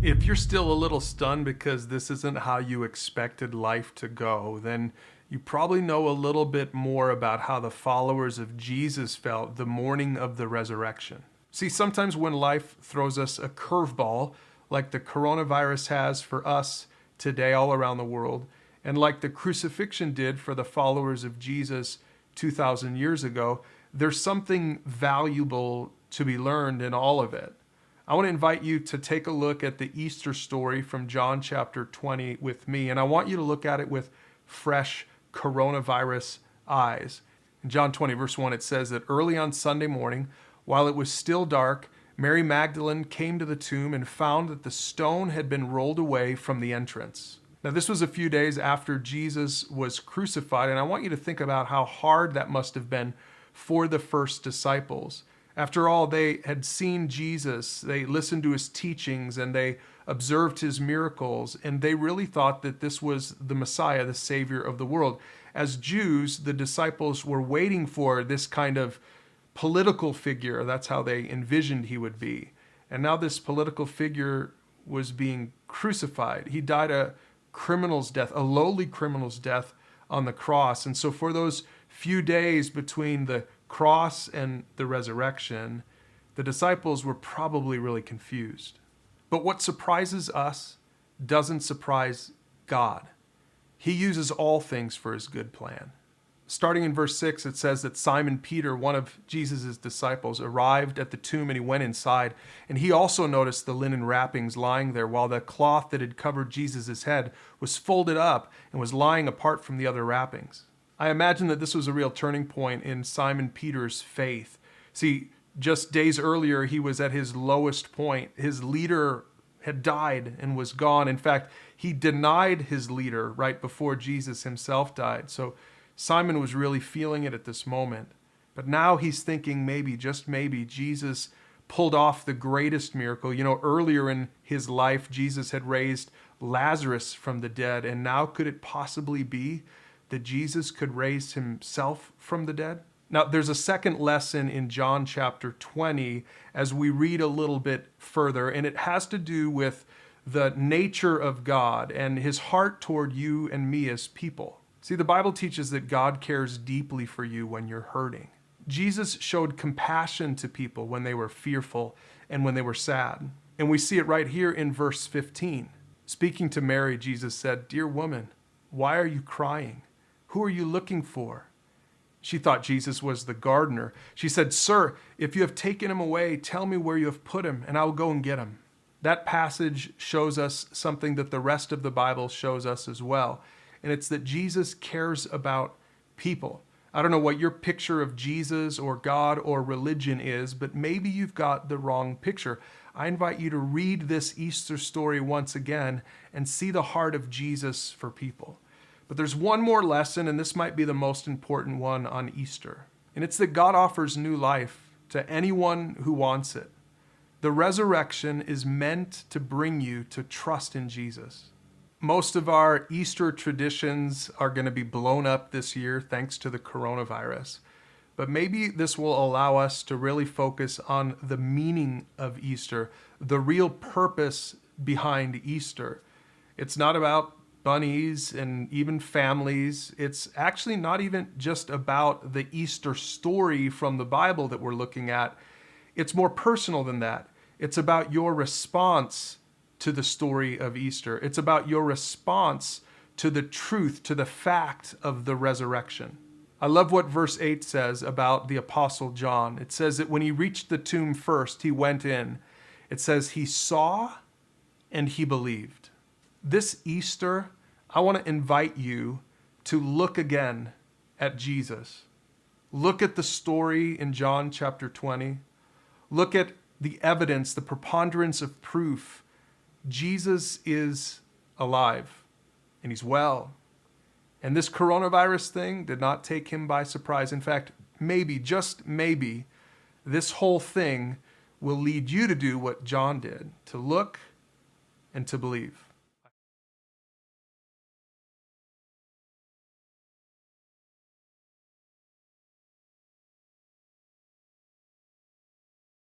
If you're still a little stunned because this isn't how you expected life to go, then you probably know a little bit more about how the followers of Jesus felt the morning of the resurrection. See, sometimes when life throws us a curveball, like the coronavirus has for us today all around the world, and like the crucifixion did for the followers of Jesus 2,000 years ago, there's something valuable to be learned in all of it. I want to invite you to take a look at the Easter story from John chapter 20 with me, and I want you to look at it with fresh coronavirus eyes. In John 20, verse 1, it says that early on Sunday morning, while it was still dark, Mary Magdalene came to the tomb and found that the stone had been rolled away from the entrance. Now, this was a few days after Jesus was crucified, and I want you to think about how hard that must have been for the first disciples. After all, they had seen Jesus, they listened to his teachings, and they observed his miracles, and they really thought that this was the Messiah, the Savior of the world. As Jews, the disciples were waiting for this kind of political figure. That's how they envisioned he would be. And now this political figure was being crucified. He died a criminal's death, a lowly criminal's death on the cross. And so for those few days between the cross and the resurrection, the disciples were probably really confused. But what surprises us doesn't surprise God. He uses all things for his good plan. Starting in verse 6, it says that Simon Peter, one of Jesus' disciples, arrived at the tomb and he went inside. And he also noticed the linen wrappings lying there, while the cloth that had covered Jesus' head was folded up and was lying apart from the other wrappings. I imagine that this was a real turning point in Simon Peter's faith. See, just days earlier, he was at his lowest point. His leader had died and was gone. In fact, he denied his leader right before Jesus himself died. So Simon was really feeling it at this moment. But now he's thinking maybe, just maybe, Jesus pulled off the greatest miracle. You know, earlier in his life, Jesus had raised Lazarus from the dead. And now could it possibly be that Jesus could raise himself from the dead? Now, there's a second lesson in John chapter 20 as we read a little bit further, and it has to do with the nature of God and his heart toward you and me as people. See, the Bible teaches that God cares deeply for you when you're hurting. Jesus showed compassion to people when they were fearful and when they were sad. And we see it right here in verse 15. Speaking to Mary, Jesus said, "Dear woman, why are you crying? Who are you looking for?" She thought Jesus was the gardener. She said, "Sir, if you have taken him away, tell me where you have put him, and I will go and get him." That passage shows us something that the rest of the Bible shows us as well, and it's that Jesus cares about people. I don't know what your picture of Jesus or God or religion is, but maybe you've got the wrong picture. I invite you to read this Easter story once again and see the heart of Jesus for people. But there's one more lesson, and this might be the most important one on Easter. And it's that God offers new life to anyone who wants it. The resurrection is meant to bring you to trust in Jesus. Most of our Easter traditions are going to be blown up this year thanks to the coronavirus. But maybe this will allow us to really focus on the meaning of Easter, the real purpose behind Easter. It's not about bunnies and even families. It's actually not even just about the Easter story from the Bible that we're looking at. It's more personal than that. It's about your response to the story of Easter. It's about your response to the truth, to the fact of the resurrection. I love what verse 8 says about the Apostle John. It says that when he reached the tomb first, he went in. It says he saw and he believed. This Easter, I want to invite you to look again at Jesus. Look at the story in John chapter 20. Look at the evidence, the preponderance of proof. Jesus is alive and he's well. And this coronavirus thing did not take him by surprise. In fact, maybe, just maybe, this whole thing will lead you to do what John did, to look and to believe.